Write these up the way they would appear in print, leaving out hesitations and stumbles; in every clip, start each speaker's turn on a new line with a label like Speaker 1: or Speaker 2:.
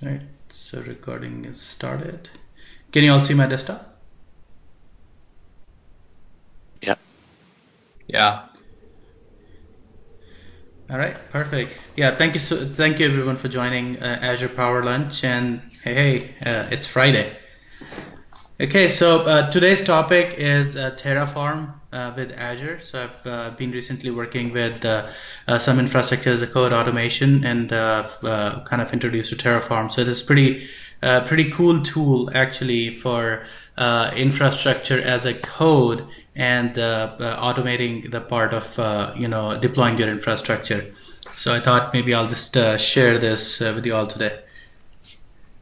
Speaker 1: All right, so recording is started. Can you all see my desktop?
Speaker 2: Yeah.
Speaker 3: Yeah.
Speaker 1: All right, perfect. Yeah, thank you everyone for joining Azure Power Lunch. And hey, it's Friday. Okay, so today's topic is Terraform with Azure. So I've been recently working with some infrastructure as a code automation and kind of introduced to Terraform. So it is pretty cool tool actually for infrastructure as a code and automating the part of deploying your infrastructure. So I thought maybe I'll just share this with you all today.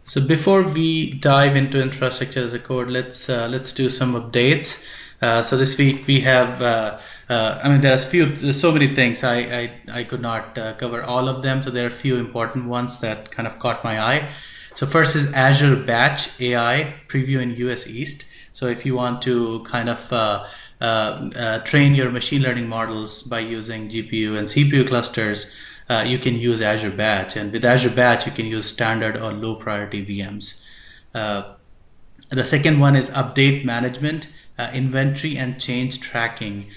Speaker 1: So before we dive into infrastructure as a code, let's do some updates. So this week we have, there's so many things. I could not cover all of them. So there are a few important ones that kind of caught my eye. So first is Azure Batch AI preview in US East. So if you want to kind of train your machine learning models by using GPU and CPU clusters, you can use Azure Batch, and with Azure Batch you can use standard or low priority VMs. The second one is update management. Inventory and change tracking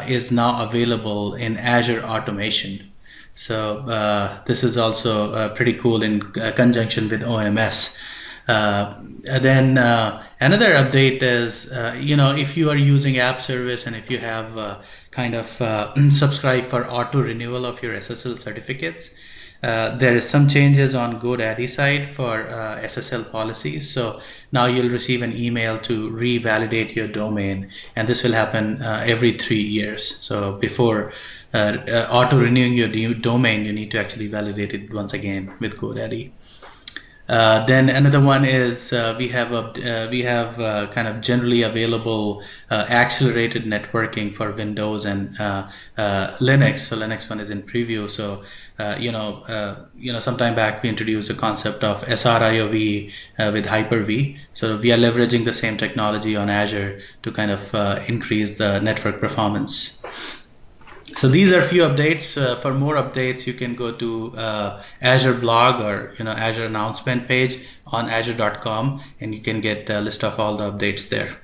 Speaker 1: is now available in Azure Automation. So this is also pretty cool in conjunction with OMS. Then another update is, if you are using app service and if you have kind of subscribe for auto renewal of your SSL certificates, there is some changes on GoDaddy side for SSL policies. So now you'll receive an email to revalidate your domain, and this will happen every 3 years. So before auto renewing your domain, you need to actually validate it once again with GoDaddy. Then another one is we have kind of generally available accelerated networking for Windows and Linux. So Linux one is in preview. So sometime back we introduced the concept of SRIOV with Hyper-V. So we are leveraging the same technology on Azure to kind of increase the network performance. So these are a few updates. For more updates, you can go to Azure blog or Azure announcement page on azure.com, and you can get a list of all the updates there.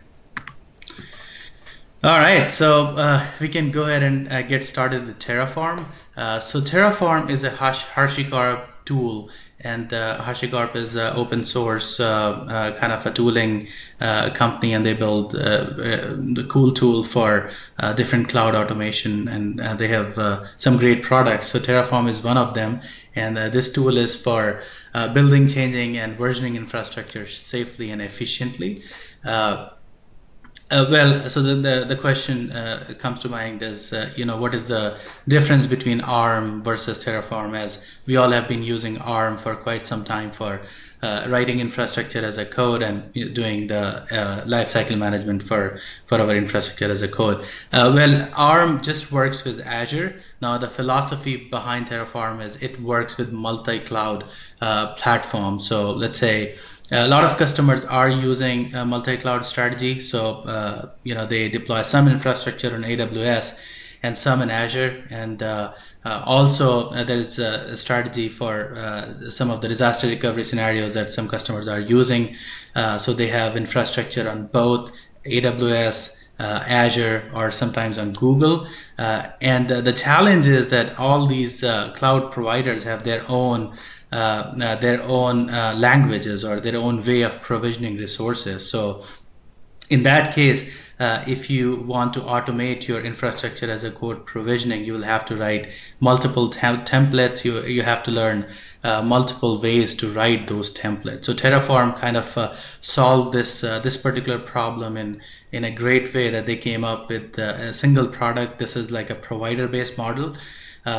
Speaker 1: All right, so we can go ahead and get started with Terraform. So Terraform is a HashiCorp tool, and HashiCorp is an open source kind of a tooling company, and they build the cool tool for different cloud automation, and they have some great products. So Terraform is one of them, and this tool is for building, changing, and versioning infrastructure safely and efficiently. So the question comes to mind is, what is the difference between ARM versus Terraform, as we all have been using ARM for quite some time for writing infrastructure as a code and doing the lifecycle management for our infrastructure as a code. ARM just works with Azure. Now the philosophy behind Terraform is it works with multi-cloud platforms. So let's say a lot of customers are using a multi-cloud strategy. So, they deploy some infrastructure on AWS and some in Azure. And also there is a strategy for some of the disaster recovery scenarios that some customers are using. So they have infrastructure on both AWS, Azure, or sometimes on Google. And the challenge is that all these cloud providers have their own languages or their own way of provisioning resources. So in that case, if you want to automate your infrastructure as a code provisioning, you will have to write multiple templates. You have to learn multiple ways to write those templates. So Terraform kind of solved this particular problem in a great way, that they came up with a single product. This is like a provider-based model.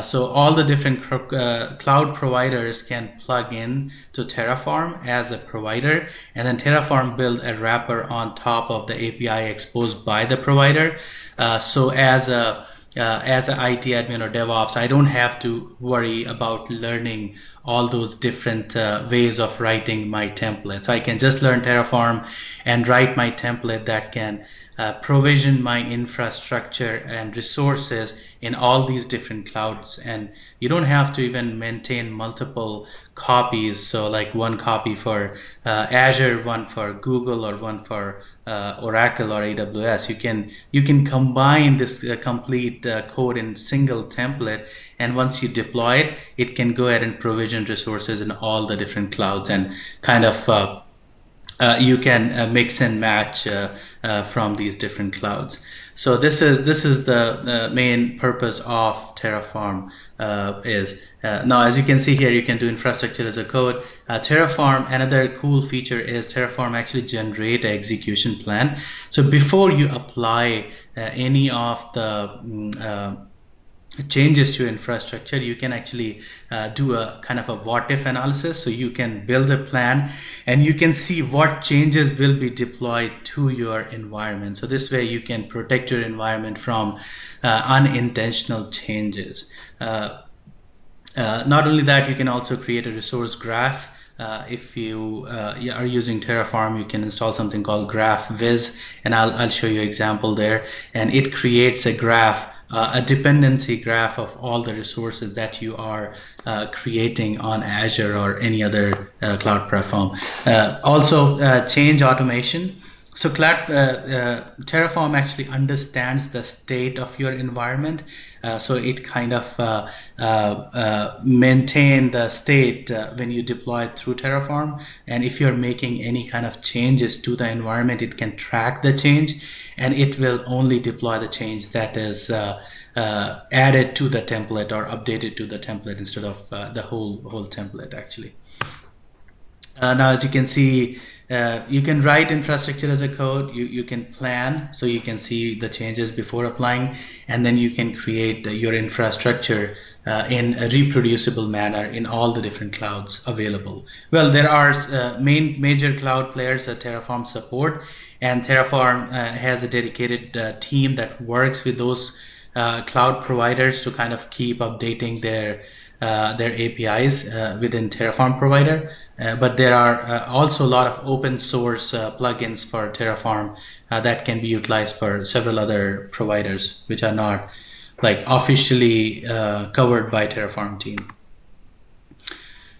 Speaker 1: So all the different cloud providers can plug in to Terraform as a provider, and then Terraform build a wrapper on top of the API exposed by the provider. So as an IT admin or DevOps, I don't have to worry about learning all those different ways of writing my templates. I can just learn Terraform and write my template that can provision my infrastructure and resources in all these different clouds. And you don't have to even maintain multiple copies. So like one copy for Azure, one for Google, or one for Oracle or AWS. You can combine this complete code in single template, and once you deploy it, it can go ahead and provision resources in all the different clouds, and kind of you can mix and match from these different clouds. So this is the main purpose of Terraform. Now, as you can see here, you can do infrastructure as a code. Terraform, another cool feature is Terraform actually generate an execution plan. So before you apply any of the changes to infrastructure, you can actually do a kind of a what if analysis. So you can build a plan and you can see what changes will be deployed to your environment. So this way you can protect your environment from unintentional changes. Not only that, you can also create a resource graph. If you are using Terraform, you can install something called Graph Viz, and I'll show you an example there. And it creates a graph, a dependency graph of all the resources that you are creating on Azure or any other cloud platform. Also, change automation. So Terraform actually understands the state of your environment, so it kind of maintain the state when you deploy it through Terraform. And if you're making any kind of changes to the environment, it can track the change, and it will only deploy the change that is added to the template or updated to the template instead of the whole template actually. Now, as you can see, you can write infrastructure as a code, you can plan, so you can see the changes before applying, and then you can create your infrastructure in a reproducible manner in all the different clouds available. Well, there are major cloud players that Terraform support, and Terraform has a dedicated team that works with those cloud providers to kind of keep updating their APIs within Terraform provider. But there are also a lot of open source plugins for Terraform that can be utilized for several other providers which are not like officially covered by Terraform team.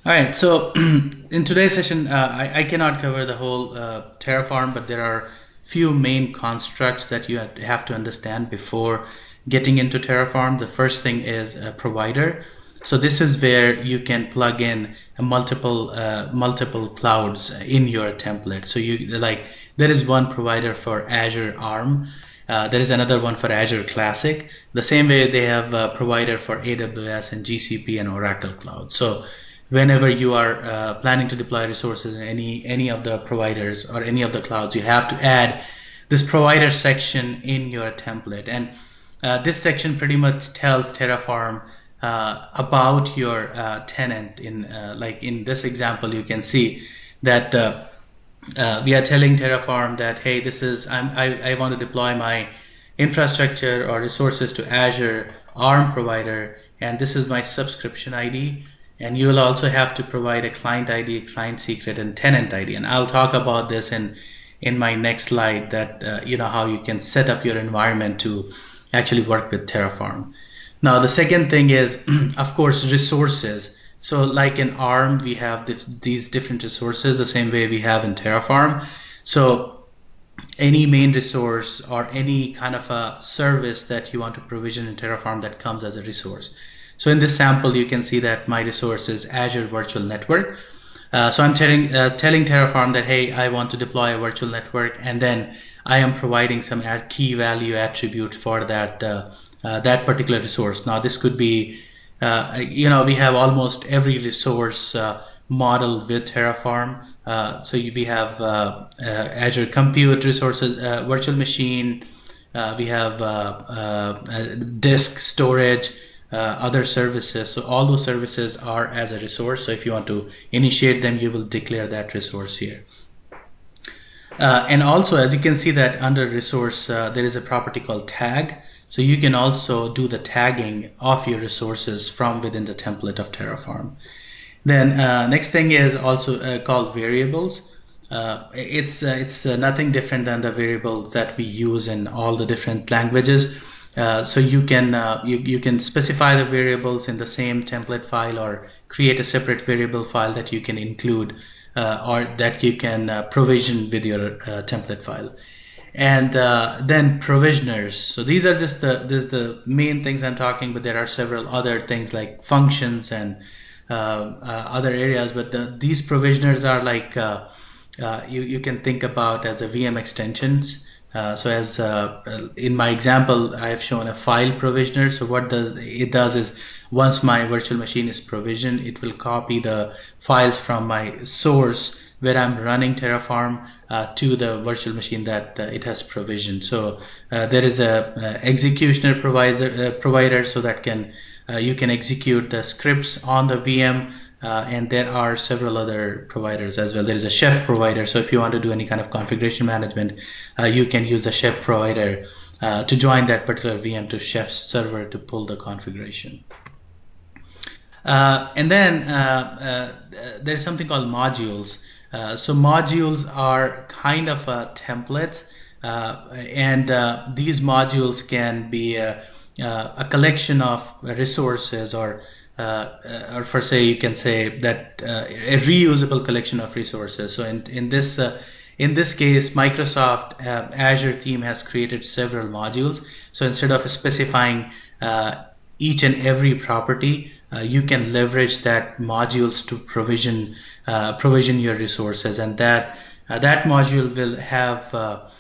Speaker 1: All right, so in today's session, I cannot cover the whole Terraform, but there are few main constructs that you have to understand before getting into Terraform. The first thing is a provider. So this is where you can plug in multiple clouds in your template. So there is one provider for Azure ARM. There is another one for Azure Classic. The same way they have a provider for AWS and GCP and Oracle Cloud. So whenever you are planning to deploy resources in any of the providers or any of the clouds, you have to add this provider section in your template. And this section pretty much tells Terraform about your tenant. Like in this example, you can see that we are telling Terraform that, hey, this is I want to deploy my infrastructure or resources to Azure ARM provider, and this is my subscription ID. And you will also have to provide a client ID, client secret, and tenant ID. And I'll talk about this in my next slide, that how you can set up your environment to actually work with Terraform. Now, the second thing is, of course, resources. So like in ARM, we have these different resources the same way we have in Terraform. So any main resource or any kind of a service that you want to provision in Terraform, that comes as a resource. So in this sample, you can see that my resource is Azure Virtual Network. So I'm telling Terraform that, hey, I want to deploy a virtual network, and then I am providing some key value attribute for that that particular resource. Now, this could be, we have almost every resource modeled with Terraform. So we have Azure Compute resources, virtual machine. We have disk storage, other services. So all those services are as a resource. So if you want to initiate them, you will declare that resource here. And also, as you can see that under resource, there is a property called tag. So you can also do the tagging of your resources from within the template of Terraform. Then next thing is also called variables. It's nothing different than the variables that we use in all the different languages. So you can specify the variables in the same template file, or create a separate variable file that you can include, or that you can provision with your template file. And then provisioners. So these are just the main things I'm talking, but there are several other things like functions and other areas. But these provisioners are like you can think about as a VM extensions. So as in my example, I have shown a file provisioner. So what it does is, once my virtual machine is provisioned, it will copy the files from my source where I'm running Terraform to the virtual machine that it has provisioned. So there is a executioner provider, so that you can execute the scripts on the VM. And there are several other providers as well. There is a chef provider. So if you want to do any kind of configuration management, you can use the chef provider to join that particular VM to chef's server to pull the configuration. And then there's something called modules. So modules are kind of templates, and these modules can be a collection of resources, or for say, you can say that a reusable collection of resources. So in this case, Microsoft Azure team has created several modules. So instead of specifying each and every property, you can leverage that modules to provision your resources, and that module will have a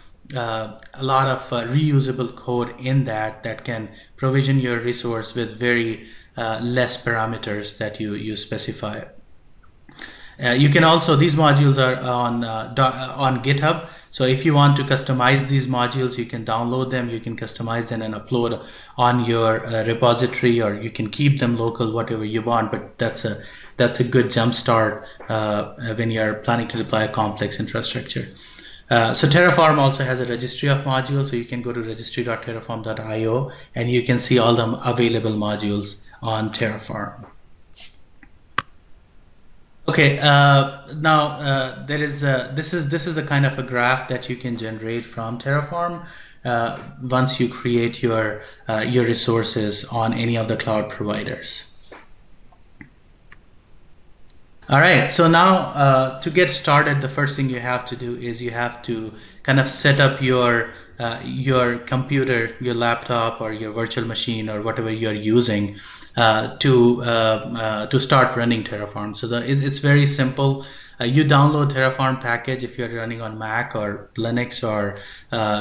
Speaker 1: lot of reusable code in that can provision your resource with very less parameters that you specify. You can also, these modules are on GitHub. So if you want to customize these modules, you can download them, you can customize them and upload on your repository, or you can keep them local, whatever you want. But that's a good jump start when you're planning to deploy a complex infrastructure. So Terraform also has a registry of modules, so you can go to registry.terraform.io and you can see all the available modules on Terraform. Okay, now this is a kind of a graph that you can generate from Terraform once you create your resources on any of the cloud providers. All right, so now to get started, the first thing you have to do is you have to kind of set up your computer, your laptop, or your virtual machine, or whatever you're using to start running Terraform. So it's very simple. You download Terraform package if you're running on Mac or Linux or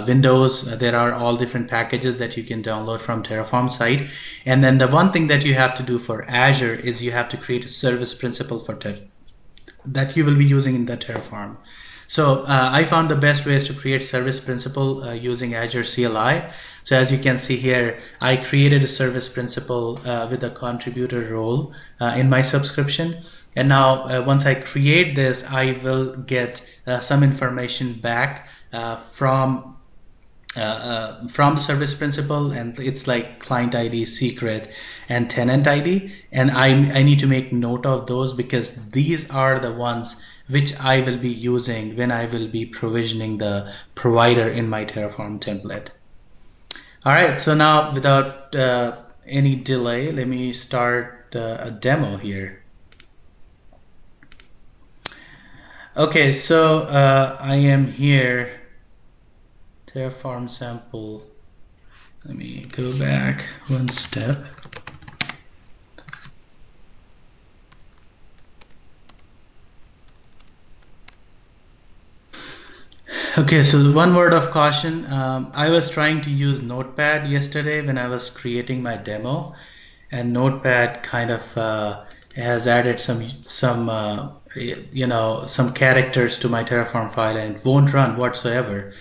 Speaker 1: Windows. There are all different packages that you can download from Terraform site. And then the one thing that you have to do for Azure is you have to create a service principal for that you will be using in the Terraform. So I found the best ways to create service principal using Azure CLI. So as you can see here, I created a service principal with a contributor role in my subscription. And now once I create this, I will get some information back from the service principal, and it's like client ID, secret, and tenant ID. And I need to make note of those, because these are the ones which I will be using when I will be provisioning the provider in my Terraform template. All right, so now without any delay, let me start a demo here. Okay, so I am here, Terraform sample. Let me go back one step. Okay, so one word of caution. I was trying to use Notepad yesterday when I was creating my demo, and Notepad kind of has added some characters to my Terraform file, and it won't run whatsoever.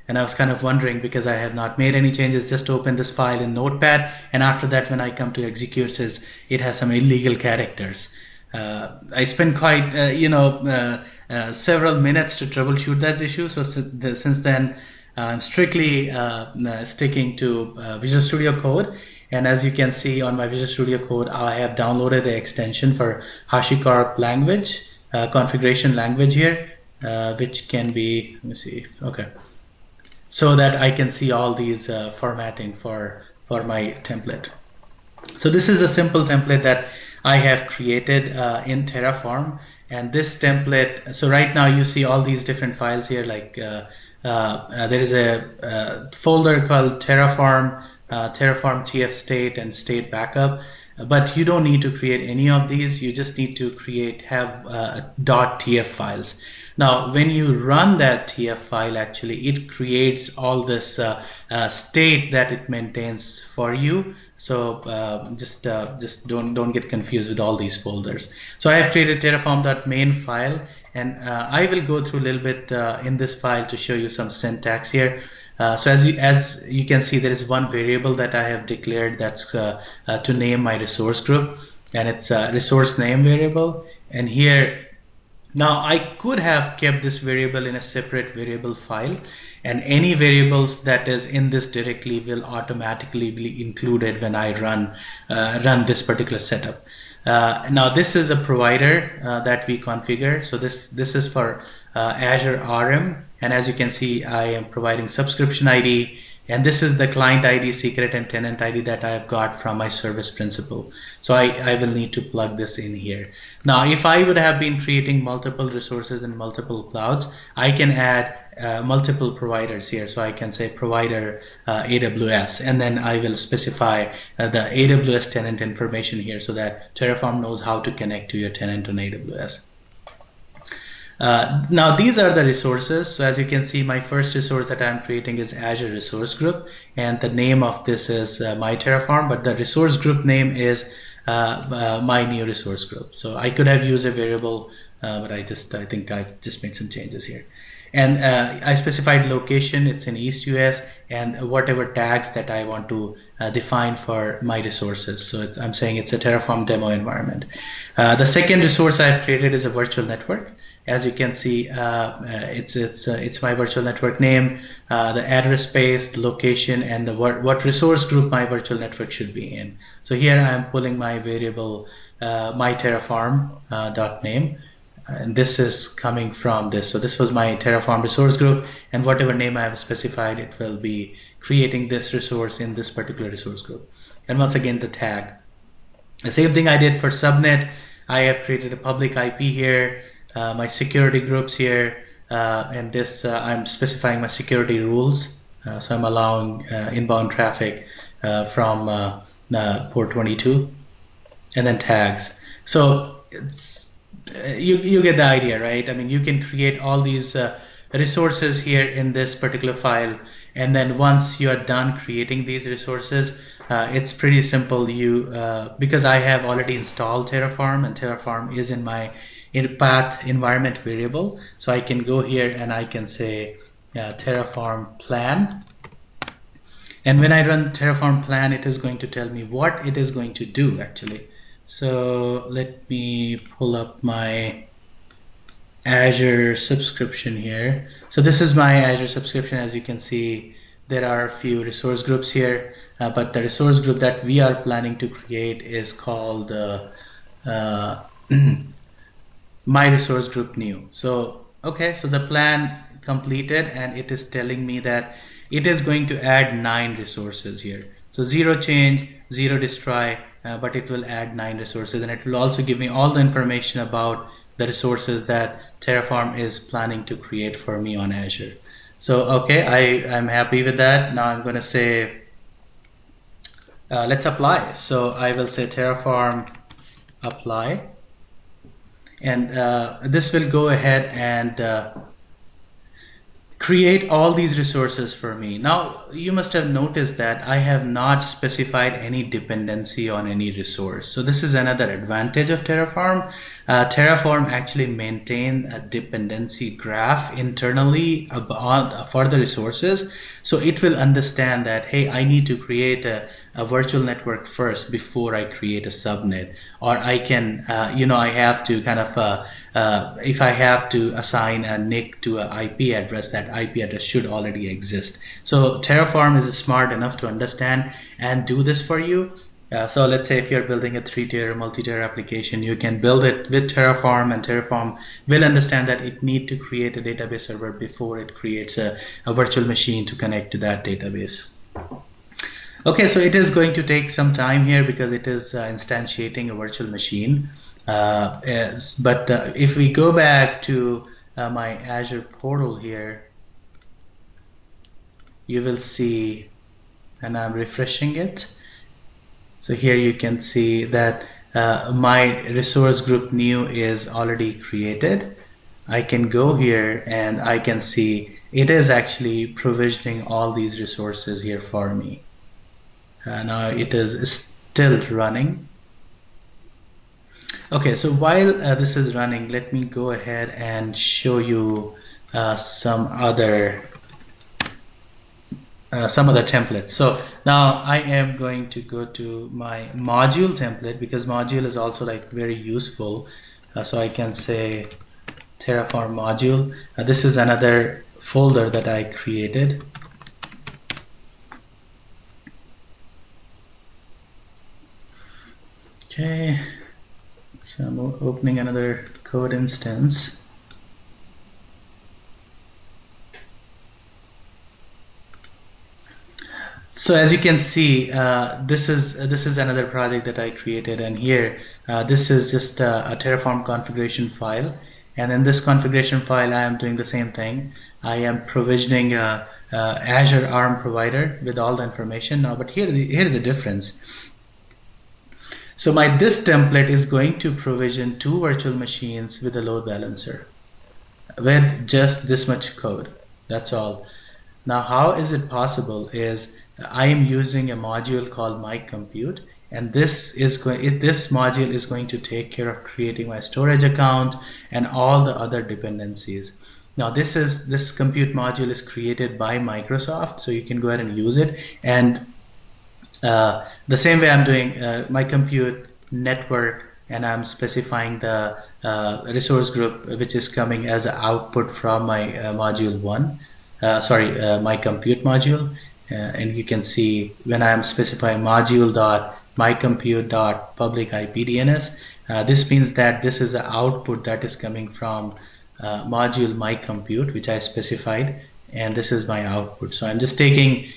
Speaker 1: And I was kind of wondering, because I have not made any changes, just open this file in Notepad, and after that when I come to execute, it has some illegal characters. I spent quite several minutes to troubleshoot that issue. So since then, I'm strictly sticking to Visual Studio Code. And as you can see on my Visual Studio Code, I have downloaded the extension for HashiCorp language, configuration language here. which can be, let me see, okay, so that I can see all these formatting for my template. So this is a simple template that I have created in Terraform, and this template, so right now you see all these different files here, like there is a folder called Terraform, Terraform TF state and state backup, but you don't need to create any of these. You just need to have .tf files. Now, when you run that TF file, actually, it creates all this state that it maintains for you. So just don't get confused with all these folders. So I have created terraform.main file, and I will go through a little bit in this file to show you some syntax here. So as you can see, there is one variable that I have declared that's to name my resource group, and it's a resource name variable. And here, now I could have kept this variable in a separate variable file, and any variables that is in this directly will automatically be included when I run this particular setup. Now this is a provider that we configure. So this is for Azure RM, and as you can see, I am providing subscription ID, and this is the client ID, secret, and tenant ID that I have got from my service principal. So I will need to plug this in here. Now, if I would have been creating multiple resources in multiple clouds, I can add multiple providers here. So I can say provider AWS, and then I will specify the AWS tenant information here so that Terraform knows how to connect to your tenant on AWS. Now these are the resources. So as you can see, my first resource that I'm creating is Azure Resource Group, and the name of this is my Terraform, but the resource group name is my new resource group. So I could have used a variable, but I think I've just made some changes here. And I specified location, it's in East US, and whatever tags that I want to define for my resources. So I'm saying it's a Terraform demo environment. The second resource I've created is a virtual network. As you can see, it's my virtual network name, the address space, the location, and what resource group my virtual network should be in. So here I'm pulling my variable my Terraform .name, and this is coming from this. So this was my Terraform resource group, and whatever name I have specified, it will be creating this resource in this particular resource group. And once again, the tag. The same thing I did for subnet. I have created a public IP here. My security groups here, and this I'm specifying my security rules. So I'm allowing inbound traffic from port 22, and then tags. So you get the idea, right? I mean, you can create all these resources here in this particular file, and then once you are done creating these resources, it's pretty simple. Because I have already installed Terraform, and Terraform is in my path environment variable, so I can go here and I can say Terraform plan, and when I run Terraform plan, it is going to tell me what it is going to do actually. So let me pull up my Azure subscription here. So this is my Azure subscription. As you can see, there are a few resource groups here, but the resource group that we are planning to create is called my resource group new. So okay, so the plan completed, and it is telling me that it is going to add 9 resources here. So 0 change, 0 destroy, but it will add 9 resources, and it will also give me all the information about the resources that Terraform is planning to create for me on Azure. So okay, I'm happy with that. Now I'm going to say let's apply. So I will say Terraform apply, and this will go ahead and create all these resources for me. Now you must have noticed that I have not specified any dependency on any resource. So this is another advantage of Terraform. Terraform actually maintain a dependency graph internally for the resources. So it will understand that, hey, I need to create a virtual network first before I create a subnet, or I can, I have to kind of, if I have to assign a NIC to an IP address, that IP address should already exist. So Terraform is smart enough to understand and do this for you. So let's say if you're building a 3-tier, multi-tier application, you can build it with Terraform, and Terraform will understand that it needs to create a database server before it creates a virtual machine to connect to that database. Okay, so it is going to take some time here because it is instantiating a virtual machine. But if we go back to my Azure portal here, you will see, and I'm refreshing it. So here you can see that my resource group new is already created. I can go here and I can see it is actually provisioning all these resources here for me. Now it is still running. Okay, so while this is running, let me go ahead and show you some other templates. So now I am going to go to my module template because module is also like very useful. So I can say Terraform module. This is another folder that I created. Okay, so I'm opening another code instance. So as you can see, this is another project that I created, and here this is just a Terraform configuration file, and in this configuration file I am doing the same thing. I am provisioning Azure ARM provider with all the information now, but here is the difference. So this template is going to provision 2 virtual machines with a load balancer with just this much code. That's all. Now how is it possible is I am using a module called my compute, and this module is going to take care of creating my storage account and all the other dependencies. Now this compute module is created by Microsoft, so you can go ahead and use it. And the same way I'm doing my compute network, and I'm specifying the resource group which is coming as an output from my module 1. My compute module, and you can see when I'm specifying module.mycompute.public IP DNS, this means that this is the output that is coming from module my compute, which I specified, and this is my output. So I'm just taking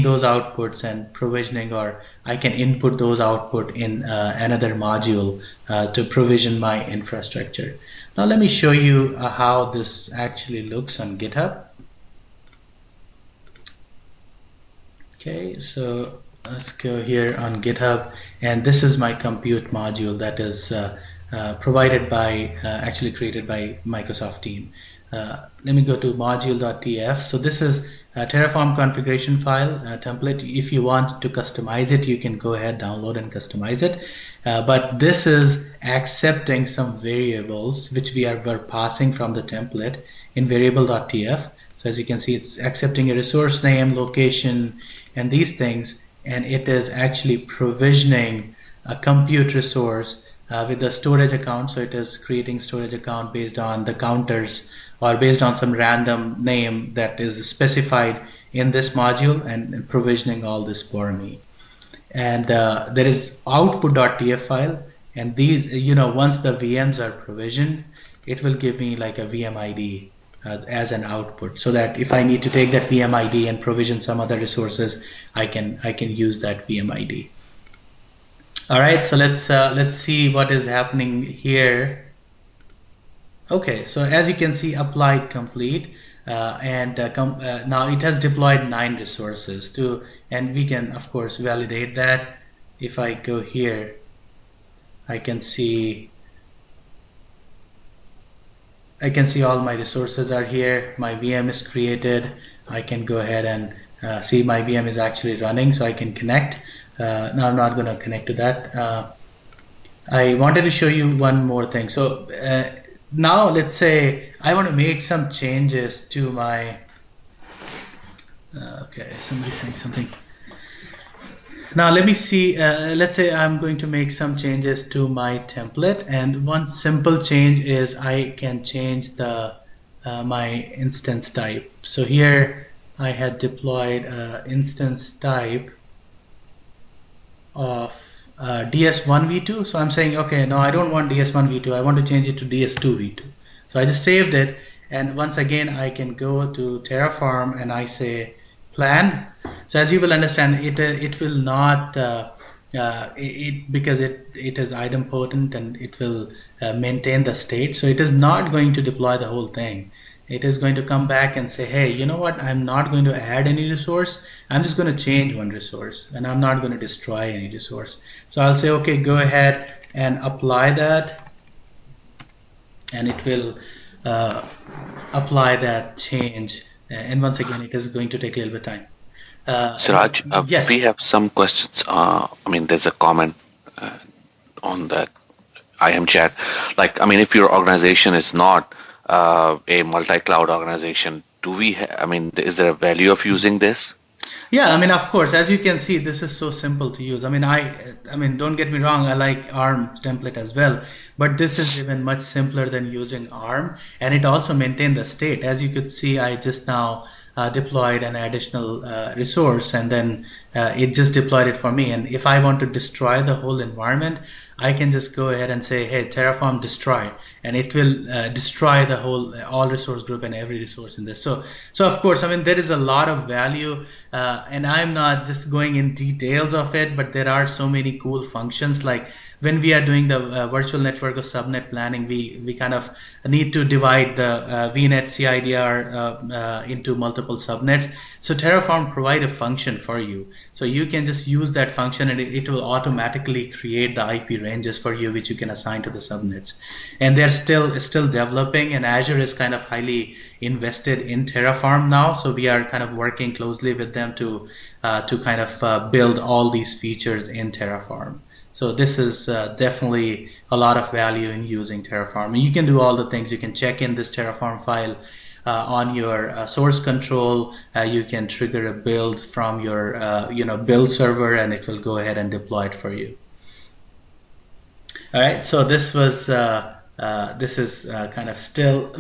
Speaker 1: those outputs and provisioning, or I can input those output in another module to provision my infrastructure. Now let me show you how this actually looks on GitHub. Okay, so let's go here on GitHub, and this is my compute module that is provided by, actually created by Microsoft team. Let me go to module.tf. So this is a Terraform configuration file template. If you want to customize it, you can go ahead, download and customize it. But this is accepting some variables which we're passing from the template in variable.tf. So as you can see, it's accepting a resource name, location, and these things, and it is actually provisioning a compute resource with the storage account. So it is creating storage account based on the counters or based on some random name that is specified in this module, and provisioning all this for me. And there is output.tf file, and these, once the VMs are provisioned, it will give me like a VM ID as an output, so that if I need to take that VM ID and provision some other resources, I can use that VM ID. All right, so let's see what is happening here. Okay, so as you can see, applied complete, and now it has deployed 9 resources and we can of course validate that. If I go here, I can see all my resources are here. My VM is created. I can go ahead and see my VM is actually running, so I can connect. Now I'm not going to connect to that. I wanted to show you one more thing. So now let's say I want to make some changes to my okay, somebody's saying something. Now let me see, let's say I'm going to make some changes to my template, and one simple change is I can change the my instance type. So here I had deployed instance type of DS1 v2. So I'm saying, okay, no, I don't want DS1 v2. I want to change it to DS2 v2. So I just saved it. And once again, I can go to Terraform and I say plan. So as you will understand, it will not because it is idempotent and it will maintain the state. So it is not going to deploy the whole thing. It is going to come back and say, hey, you know what? I'm not going to add any resource. I'm just going to change one resource, and I'm not going to destroy any resource. So I'll say, okay, go ahead and apply that, and it will apply that change. And once again, it is going to take a little bit of time.
Speaker 2: Siraj,
Speaker 1: Yes.
Speaker 2: we have some questions. I mean, there's a comment on that IM chat. Like, I mean, if your organization is not a multi-cloud organization, do we? I mean, is there a value of using this?
Speaker 1: Yeah, I mean, of course, as you can see, this is so simple to use. I mean, don't get me wrong, I like ARM template as well, but this is even much simpler than using ARM, and it also maintains the state. As you could see, I just now deployed an additional resource, and then it just deployed it for me. And if I want to destroy the whole environment, I can just go ahead and say, hey, Terraform destroy, and it will destroy the whole all resource group and every resource in this. So of course, I mean, there is a lot of value, and I'm not just going in details of it, but there are so many cool functions. Like when we are doing the virtual network or subnet planning, we kind of need to divide the VNet CIDR into multiple subnets. So Terraform provide a function for you. So you can just use that function, and it will automatically create the IP ranges for you, which you can assign to the subnets. And they're still developing, and Azure is kind of highly invested in Terraform now. So we are kind of working closely with them to kind of build all these features in Terraform. So this is definitely a lot of value in using Terraform. You can do all the things. You can check in this Terraform file on your source control. You can trigger a build from your build server, and it will go ahead and deploy it for you. All right. So this was this is kind of still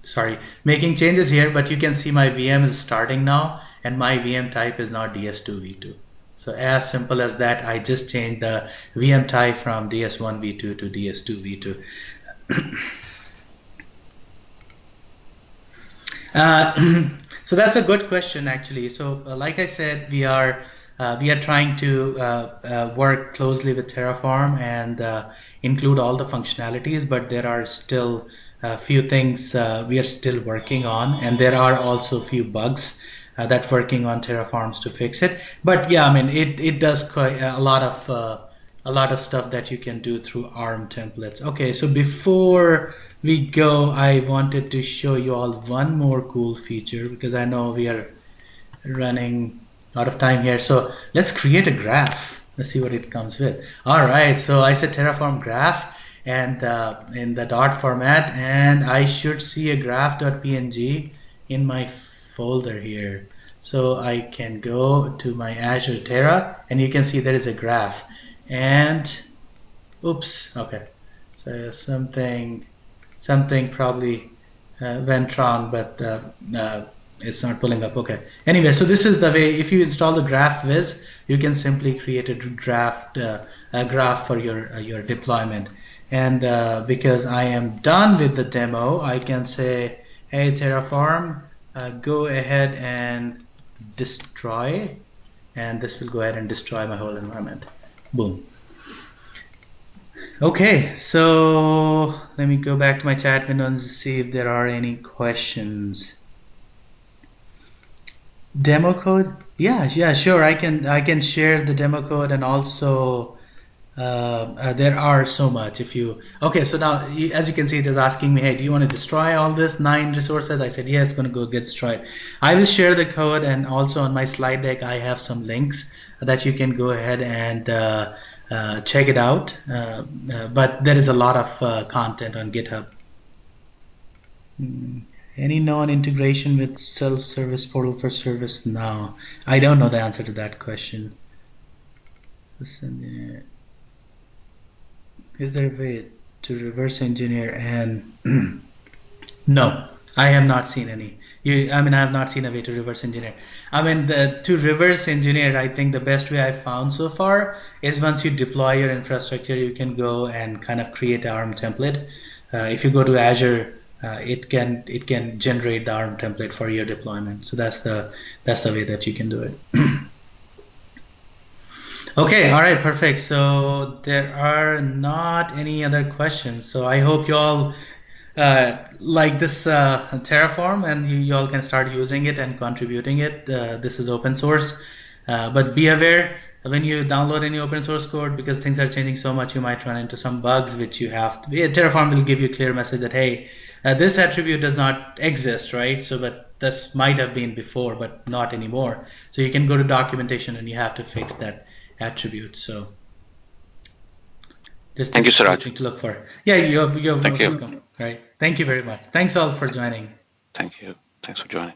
Speaker 1: sorry, making changes here, but you can see my VM is starting now, and my VM type is now DS2 v2. So as simple as that, I just changed the VM type from DS1 v2 to DS2 v2. So that's a good question, actually. So like I said, we are trying to work closely with Terraform and include all the functionalities, but there are still a few things we are still working on, and there are also a few bugs that working on Terraforms to fix it. But yeah, I mean, it does quite a lot of stuff that you can do through ARM templates. Okay, so before we go, I wanted to show you all one more cool feature, because I know we are running out of time here. So let's create a graph. Let's see what it comes with. All right, so I said Terraform graph, and in the dot format, and I should see a graph.png in my folder here. So I can go to my Azure Terra, and you can see there is a graph. And oops, okay, so something probably went wrong, but it's not pulling up. Okay, anyway, so this is the way. If you install the graph viz, you can simply create a graph for your deployment. And because I am done with the demo, I can say, hey Terraform, go ahead and destroy, and this will go ahead and destroy my whole environment. Boom. Okay, so let me go back to my chat window and see if there are any questions. Demo code? Yeah, sure. I can share the demo code, and also there are so much. Okay, so now as you can see, it is asking me, hey, do you want to destroy all this 9 resources? I said yes, it's going to go get destroyed. I will share the code, and also on my slide deck I have some links that you can go ahead and check it out. But there is a lot of content on GitHub. Any known integration with self-service portal for service now? I don't know the answer to that question. Listen, is there a way to reverse engineer and no, I have not seen any. I mean, I have not seen a way to reverse engineer. I mean, to reverse engineer, I think the best way I've found so far is once you deploy your infrastructure, you can go and kind of create an ARM template. If you go to Azure, it can generate the ARM template for your deployment. So that's the way that you can do it. Okay, all right, perfect. So there are not any other questions. So I hope you all like this Terraform, and you all can start using it and contributing it. This is open source, but be aware when you download any open source code, because things are changing so much, you might run into some bugs which you have to. Terraform will give you a clear message that hey, this attribute does not exist, right? So, but this might have been before, but not anymore. So you can go to documentation and you have to fix that attribute. So just
Speaker 2: Thank you,
Speaker 1: just
Speaker 2: Siraj.
Speaker 1: something to look for. Yeah, you're
Speaker 2: Thank
Speaker 1: most
Speaker 2: you.
Speaker 1: welcome. Right. Thank you very much. Thanks all for joining.
Speaker 2: Thank you. Thanks for joining.